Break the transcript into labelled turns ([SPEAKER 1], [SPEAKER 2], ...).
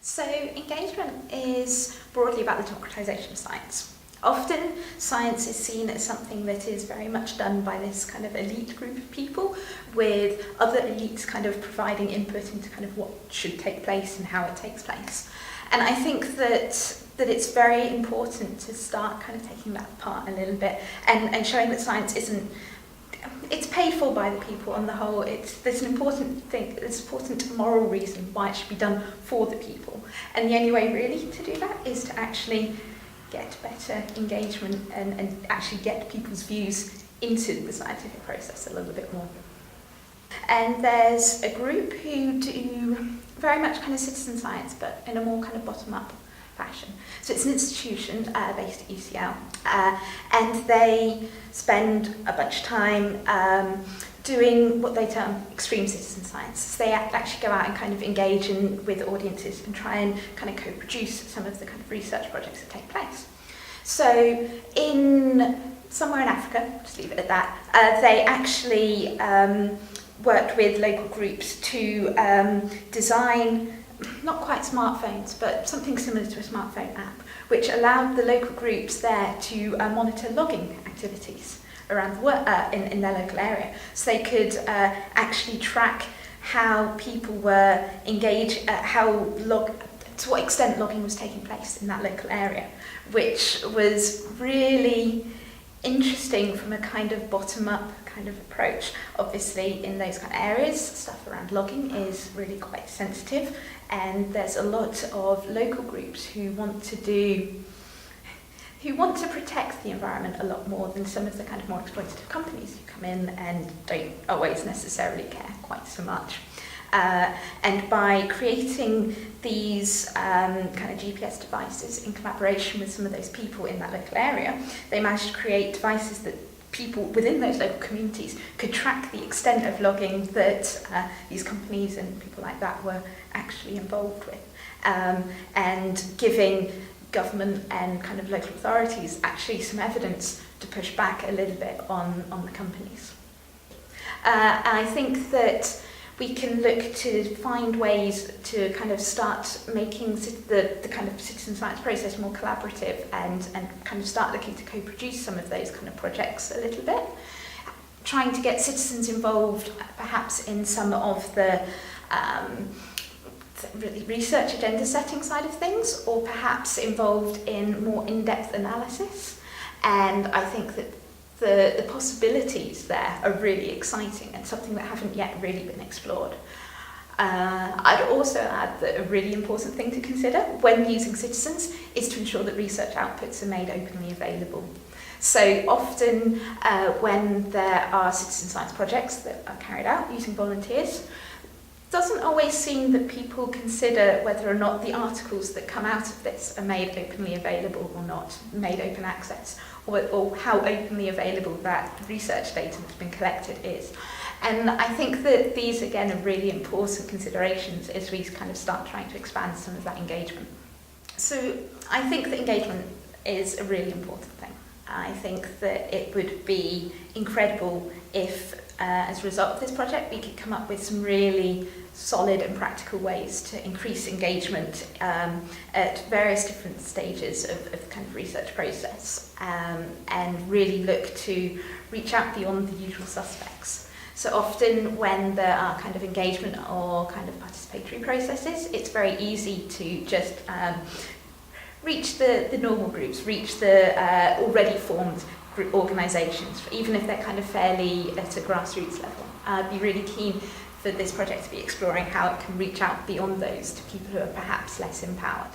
[SPEAKER 1] So engagement is broadly about the democratisation of science. Often science is seen as something that is very much done by this kind of elite group of people, with other elites kind of providing input into kind of what should take place and how it takes place. And I think that it's very important to start kind of taking that apart a little bit and showing that science isn't, it's paid for by the people on the whole. There's an important thing, there's an important moral reason why it should be done for the people. And the only way really to do that is to actually get better engagement and actually get people's views into the scientific process a little bit more. And there's a group who do very much kind of citizen science, but in a more kind of bottom-up fashion. So it's an institution based at UCL, and they spend a bunch of time doing what they term extreme citizen science. So they actually go out and kind of engage with audiences and try and kind of co-produce some of the kind of research projects that take place. So somewhere in Africa, just leave it at that, they actually worked with local groups to design not quite smartphones, but something similar to a smartphone app, which allowed the local groups there to monitor logging activities around the in their local area. So they could actually track how people were engaged, to what extent logging was taking place in that local area, which was really interesting from a kind of bottom-up kind of approach. Obviously, in those kind of areas, stuff around logging is really quite sensitive, and there's a lot of local groups who want to protect the environment a lot more than some of the kind of more exploitative companies who come in and don't always necessarily care quite so much. And by creating these kind of GPS devices in collaboration with some of those people in that local area, they managed to create devices that people within those local communities could track the extent of logging that these companies and people like that were actually involved with, and giving government and kind of local authorities actually some evidence to push back a little bit on the companies. I think that we can look to find ways to kind of start making the kind of citizen science process more collaborative and kind of start looking to co-produce some of those kind of projects a little bit. Trying to get citizens involved perhaps in some of the research agenda setting side of things, or perhaps involved in more in-depth analysis. And I think that the possibilities there are really exciting and something that haven't yet really been explored. I'd also add that a really important thing to consider when using citizens is to ensure that research outputs are made openly available. So often when there are citizen science projects that are carried out using volunteers, it doesn't always seem that people consider whether or not the articles that come out of this are made openly available or not, made open access, or how openly available that research data that's been collected is. And I think that these, again, are really important considerations as we kind of start trying to expand some of that engagement. So I think that engagement is a really important thing. I think that it would be incredible if, as a result of this project, we could come up with some really solid and practical ways to increase engagement at various different stages of the kind of research process, and really look to reach out beyond the usual suspects. So often when there are kind of engagement or kind of participatory processes, it's very easy to just reach the normal groups, reach the already formed organisations, even if they're kind of fairly at a grassroots level. I'd be really keen for this project to be exploring how it can reach out beyond those to people who are perhaps less empowered.